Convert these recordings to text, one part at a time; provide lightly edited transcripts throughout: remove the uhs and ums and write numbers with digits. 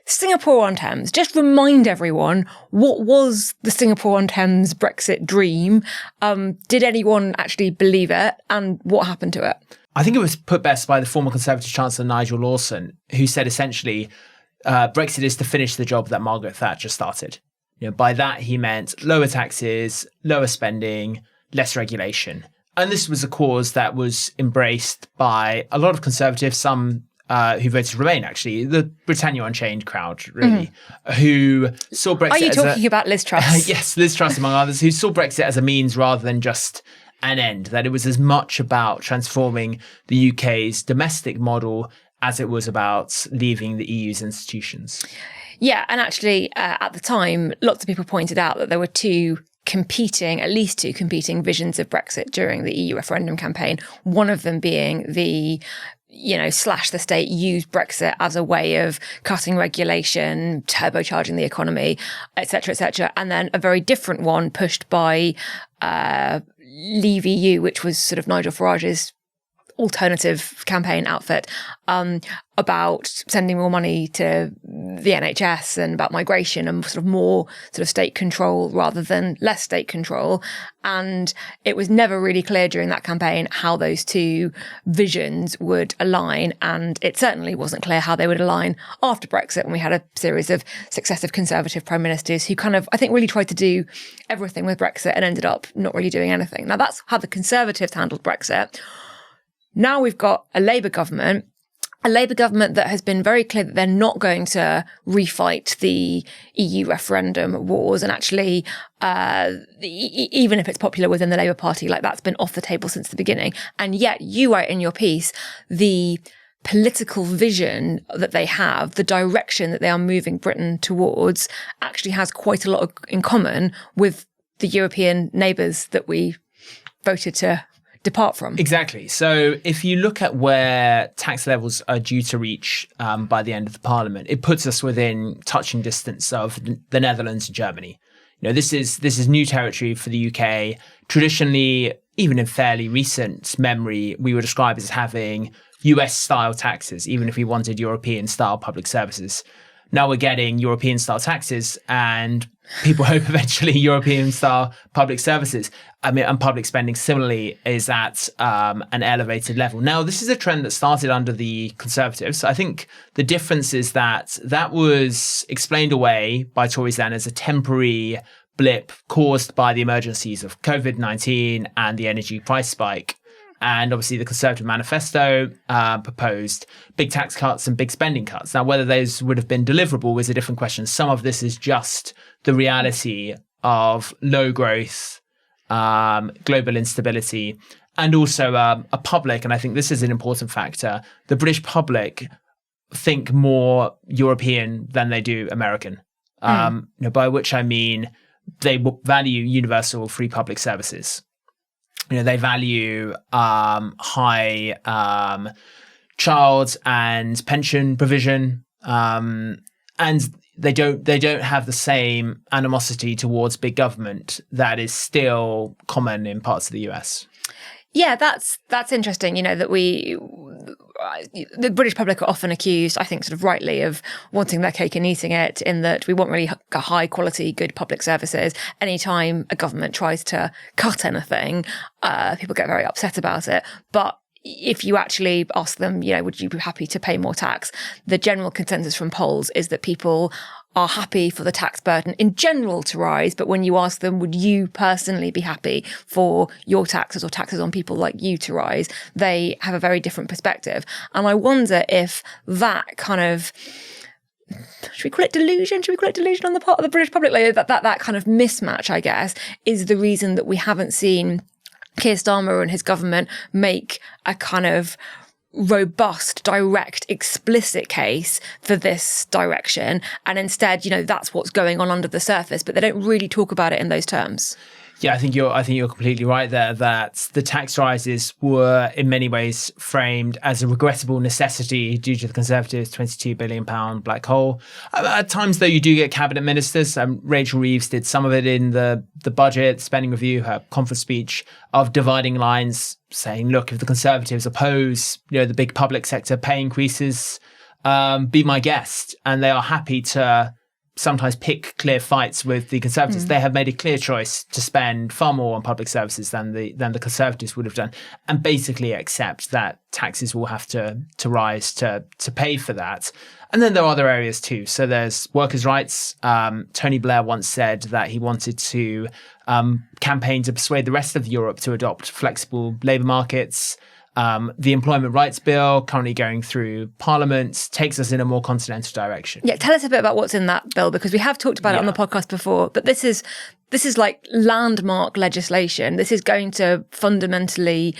Singapore-on-Thames. Just remind everyone, what was the Singapore-on-Thames Brexit dream? Did anyone actually believe it? And what happened to it? I think it was put best by the former Conservative Chancellor Nigel Lawson, who said essentially, Brexit is to finish the job that Margaret Thatcher started. By that, he meant lower taxes, lower spending, less regulation. And this was a cause that was embraced by a lot of Conservatives, some who voted to remain, actually, the Britannia Unchained crowd, really, who saw Brexit Are you talking about Liz Truss? Yes, Liz Truss, among others, who saw Brexit as a means rather than just an end, that it was as much about transforming the UK's domestic model as it was about leaving the EU's institutions. Yeah, and actually, at the time, lots of people pointed out that there were at least two competing visions of Brexit during the EU referendum campaign. One of them being the slash the state, use Brexit as a way of cutting regulation, turbocharging the economy, et cetera, and then a very different one pushed by Leave EU, which was sort of Nigel Farage's alternative campaign outfit, about sending more money to the NHS and about migration and sort of more sort of state control rather than less state control. And it was never really clear during that campaign how those two visions would align. And it certainly wasn't clear how they would align after Brexit, when we had a series of successive Conservative prime ministers who kind of, I think, really tried to do everything with Brexit and ended up not really doing anything. Now, that's how the Conservatives handled Brexit. Now we've got a Labour government that has been very clear that they're not going to refight the EU referendum wars. And actually, even if it's popular within the Labour Party, like, that's been off the table since the beginning. And yet you write in your piece, the political vision that they have, the direction that they are moving Britain towards, actually has quite a lot in common with the European neighbours that we voted to depart from. Exactly. So if you look at where tax levels are due to reach by the end of the Parliament, it puts us within touching distance of the Netherlands and Germany. This is new territory for the UK. Traditionally, even in fairly recent memory, we would describe as having US-style taxes, even if we wanted European-style public services. Now we're getting European-style taxes, and people hope eventually European-style public services. And public spending similarly is at an elevated level. Now, this is a trend that started under the Conservatives. I think the difference is that was explained away by Tories then as a temporary blip caused by the emergencies of COVID-19 and the energy price spike. And obviously the Conservative manifesto proposed big tax cuts and big spending cuts. Now, whether those would have been deliverable is a different question. Some of this is just the reality of low growth, global instability, and also a public, and I think this is an important factor, the British public think more European than they do American. By which I mean they value universal free public services. They value high child and pension provision, and they don't have the same animosity towards big government that is still common in parts of the US. Yeah, that's interesting. That the British public are often accused, I think, sort of rightly, of wanting their cake and eating it, in that we want really high quality, good public services. Anytime a government tries to cut anything, people get very upset about it. But if you actually ask them, would you be happy to pay more tax? The general consensus from polls is that people are happy for the tax burden in general to rise. But when you ask them, would you personally be happy for your taxes or taxes on people like you to rise? They have a very different perspective. And I wonder if that kind of, should we call it delusion? Should we call it delusion on the part of the British public? Like that kind of mismatch, I guess, is the reason that we haven't seen Keir Starmer and his government make a kind of robust, direct, explicit case for this direction. And instead, that's what's going on under the surface, but they don't really talk about it in those terms. Yeah, I think you're completely right there, that the tax rises were in many ways framed as a regrettable necessity due to the Conservatives' £22 billion black hole. At times, though, you do get cabinet ministers. Rachel Reeves did some of it in the budget spending review, her conference speech, of dividing lines, saying, look, if the Conservatives oppose the big public sector pay increases, be my guest. And they are happy to sometimes pick clear fights with the Conservatives. They have made a clear choice to spend far more on public services than the Conservatives would have done, and basically accept that taxes will have to rise to pay for that. And then there are other areas too. So there's workers' rights. Tony Blair once said that he wanted to campaign to persuade the rest of Europe to adopt flexible labour markets. The Employment Rights Bill, currently going through Parliament, takes us in a more continental direction. Yeah, tell us a bit about what's in that bill, because we have talked about it on the podcast before, but this is like landmark legislation. This is going to fundamentally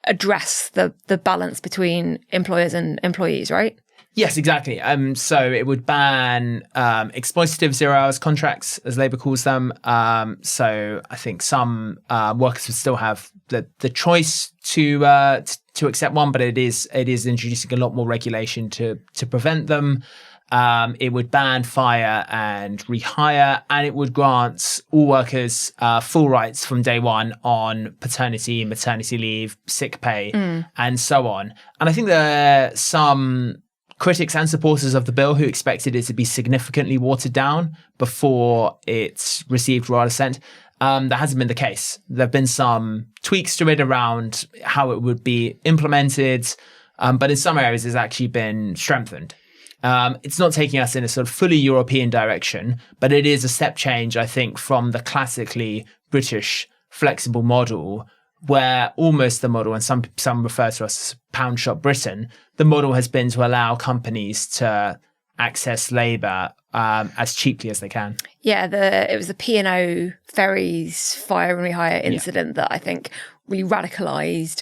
address the balance between employers and employees, right? Yes, exactly. So it would ban exploitative zero-hours contracts, as Labour calls them. So I think some workers would still have the choice to accept one, but it is introducing a lot more regulation to prevent them. It would ban fire and rehire, and it would grant all workers full rights from day one on paternity, maternity leave, sick pay, and so on. And I think there are some critics and supporters of the bill who expected it to be significantly watered down before it received royal assent. That hasn't been the case. There have been some tweaks to it around how it would be implemented, but in some areas it's actually been strengthened. It's not taking us in a sort of fully European direction, but it is a step change, I think, from the classically British flexible model, where almost the model, and some refer to us as pound shop Britain, the model has been to allow companies to access labour as cheaply as they can. Yeah, it was the P&O ferries fire and rehire incident that I think really radicalised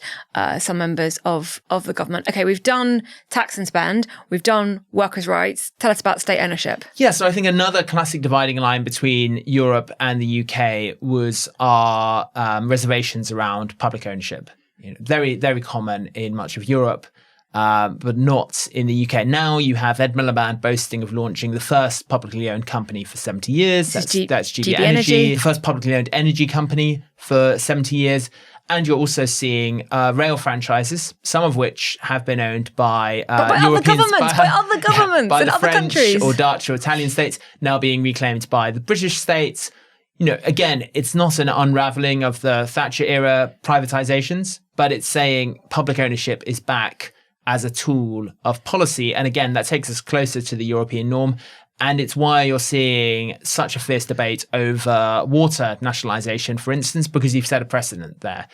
some members of the government. Okay, we've done tax and spend, we've done workers' rights. Tell us about state ownership. Yeah, so I think another classic dividing line between Europe and the UK was our reservations around public ownership. Very, very common in much of Europe. But not in the UK. Now you have Ed Miliband boasting of launching the first publicly owned company for 70 years. That's GB Energy, the first publicly owned energy company for 70 years. And you're also seeing rail franchises, some of which have been owned by Europeans, by other governments by in the other French countries, or Dutch or Italian states, now being reclaimed by the British states. Again, it's not an unraveling of the Thatcher era privatizations, but it's saying public ownership is back as a tool of policy. And again, that takes us closer to the European norm. And it's why you're seeing such a fierce debate over water nationalisation, for instance, because you've set a precedent there.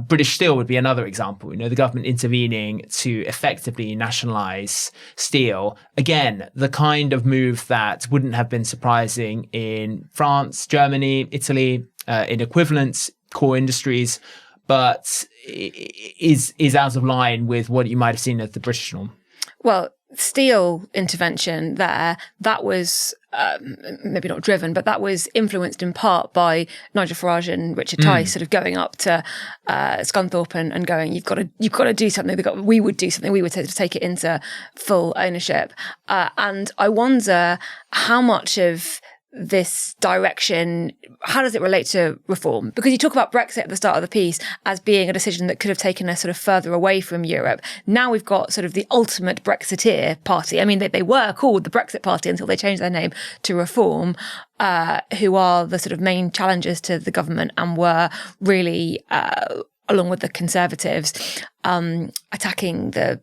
British Steel would be another example. The government intervening to effectively nationalise steel. Again, the kind of move that wouldn't have been surprising in France, Germany, Italy, in equivalent core industries, but is out of line with what you might have seen as the British norm. Well, steel intervention there, that was maybe not driven, but that was influenced in part by Nigel Farage and Richard Tice sort of going up to Scunthorpe and going, you've got to do something. We would do something. We would take it into full ownership. And I wonder how much of this direction, how does it relate to reform? Because you talk about Brexit at the start of the piece as being a decision that could have taken us sort of further away from Europe. Now we've got sort of the ultimate Brexiteer party. I mean, they were called the Brexit Party until they changed their name to Reform, who are the sort of main challengers to the government and were really, along with the Conservatives, attacking the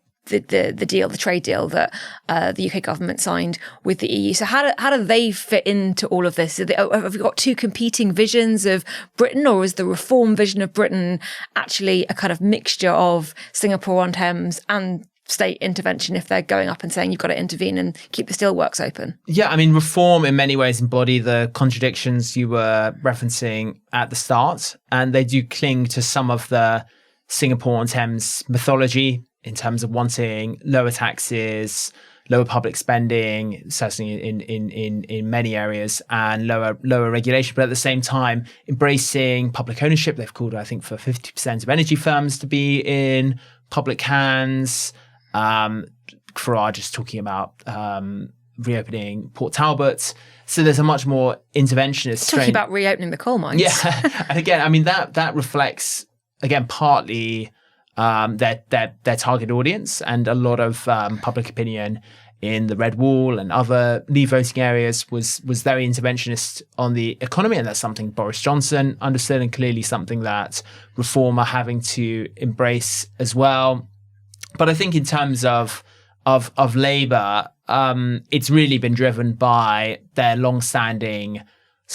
deal, the trade deal that the UK government signed with the EU. So how do they fit into all of this? Have we got two competing visions of Britain, or is the reform vision of Britain actually a kind of mixture of Singapore-on-Thames and state intervention if they're going up and saying you've got to intervene and keep the steelworks open? Yeah, I mean, reform in many ways embody the contradictions you were referencing at the start, and they do cling to some of the Singapore-on-Thames mythology in terms of wanting lower taxes, lower public spending, certainly in many areas, and lower regulation, but at the same time embracing public ownership. They've called, I think, for 50% of energy firms to be in public hands. Farage is talking about reopening Port Talbot. So there's a much more interventionist talking about reopening the coal mines. Yeah, and again, I mean that reflects again partly their target audience, and a lot of public opinion in the Red Wall and other Leave voting areas was very interventionist on the economy, and that's something Boris Johnson understood, and clearly something that Reform are having to embrace as well. But I think in terms of Labour, it's really been driven by their long-standing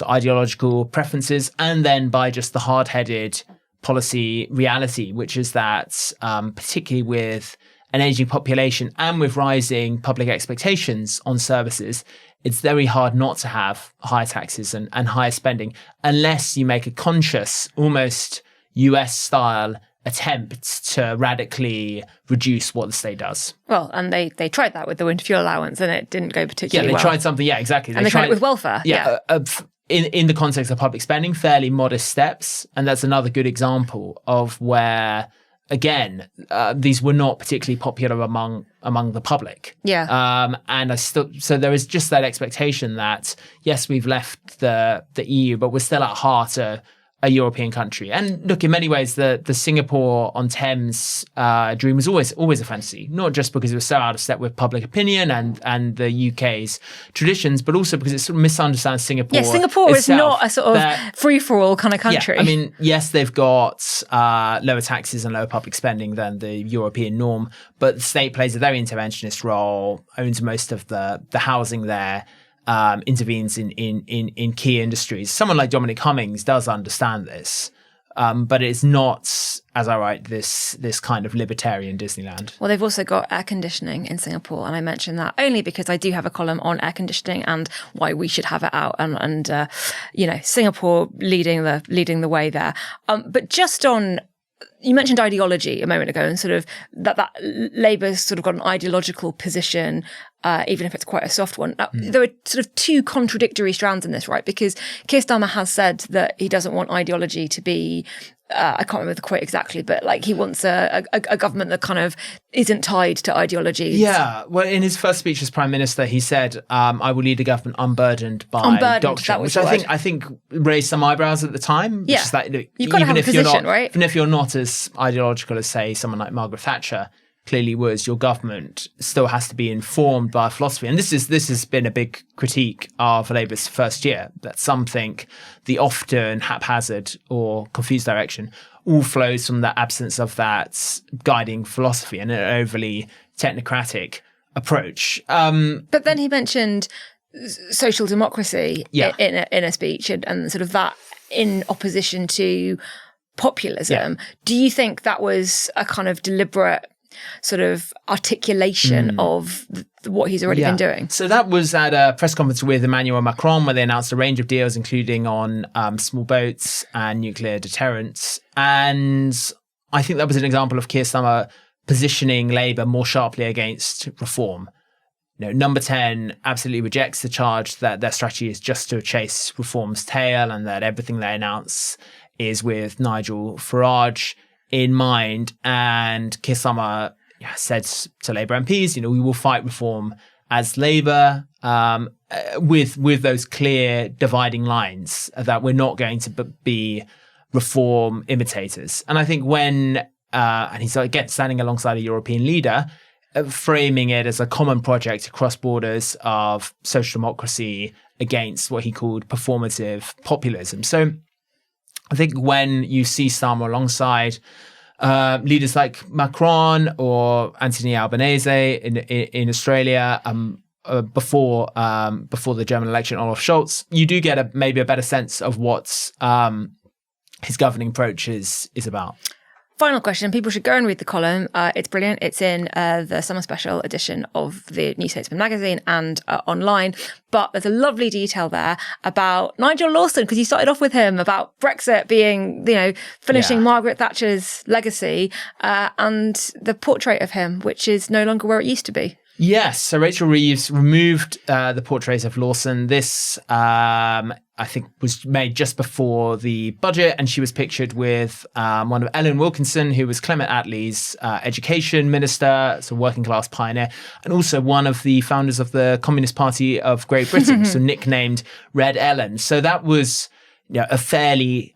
ideological preferences, and then by just the hard-headed policy reality, which is that particularly with an aging population and with rising public expectations on services, it's very hard not to have higher taxes and higher spending unless you make a conscious, almost US-style attempt to radically reduce what the state does. Well, and they tried that with the winter fuel allowance, and it didn't go particularly well. Yeah, they tried something, yeah, exactly. And they tried it with welfare. Yeah. In the context of public spending, fairly modest steps. And that's another good example of where, again, these were not particularly popular among the public. Yeah. And so there is just that expectation that, yes, we've left the EU, but we're still at heart a European country. And look, in many ways, the Singapore-on-Thames dream was always a fantasy, not just because it was so out of step with public opinion and the UK's traditions, but also because it sort of misunderstands Singapore. Yeah, Singapore is not a sort of free-for-all kind of country. Yeah, I mean, yes, they've got lower taxes and lower public spending than the European norm, but the state plays a very interventionist role, owns most of the housing there, intervenes in key industries. Someone like Dominic Cummings does understand this, but it's not, as I write, this kind of libertarian Disneyland. Well, they've also got air conditioning in Singapore, and I mention that only because I do have a column on air conditioning and why we should have it out, and Singapore leading the way there. But just on. You mentioned ideology a moment ago, and sort of that Labour's sort of got an ideological position, even if it's quite a soft one. There are sort of two contradictory strands in this, right? Because Keir Starmer has said that he doesn't want ideology to be, I can't remember the quote exactly, but like he wants a government that kind of isn't tied to ideologies. Yeah. Well, in his first speech as Prime Minister, he said, I will lead a government unburdened by doctrine, which I think raised some eyebrows at the time. Yeah. Just that, you've got to have a position, right? Even if you're not as ideological as, say, someone like Margaret Thatcher clearly was, your government still has to be informed by philosophy. And this has been a big critique of Labour's first year, that some think the often haphazard or confused direction all flows from the absence of that guiding philosophy and an overly technocratic approach. But then he mentioned social democracy in a speech, and sort of that in opposition to populism. Yeah. Do you think that was a kind of deliberate sort of articulation of what he's already been doing? So that was at a press conference with Emmanuel Macron, where they announced a range of deals, including on small boats and nuclear deterrence. And I think that was an example of Keir Starmer positioning Labour more sharply against Reform. Number 10 absolutely rejects the charge that their strategy is just to chase Reform's tail, and that everything they announce is with Nigel Farage in mind. And Keir Starmer said to Labour MPs, we will fight Reform as Labour, with those clear dividing lines, that we're not going to be Reform imitators. And I think when, and he's again standing alongside a European leader, framing it as a common project across borders of social democracy against what he called performative populism. So I think when you see Starmer alongside leaders like Macron or Anthony Albanese in Australia, before the German election, Olaf Scholz, you do get maybe a better sense of what his governing approach is about. Final question. People should go and read the column. It's brilliant. It's in the summer special edition of the New Statesman magazine and online. But there's a lovely detail there about Nigel Lawson, because you started off with him about Brexit being, finishing Margaret Thatcher's legacy, and the portrait of him, which is no longer where it used to be. Yes. So Rachel Reeves removed the portrait of Lawson. This, I think, was made just before the budget, and she was pictured with one of Ellen Wilkinson, who was Clement Attlee's education minister, so working class pioneer, and also one of the founders of the Communist Party of Great Britain, so nicknamed Red Ellen. So that was a fairly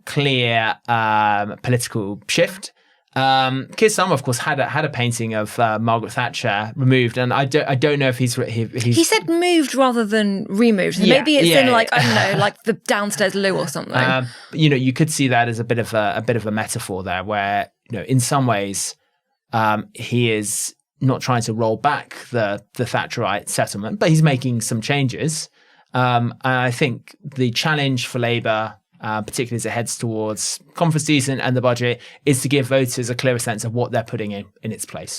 clear political shift. Keir Starmer, of course, had a painting of Margaret Thatcher removed, and I don't know if he's he said moved rather than removed. So maybe it's in I don't know, like the downstairs loo or something. You could see that as a bit of a metaphor there, where in some ways he is not trying to roll back the Thatcherite settlement, but he's making some changes. And I think the challenge for Labour, particularly as it heads towards conference season and the budget, is to give voters a clearer sense of what they're putting in its place.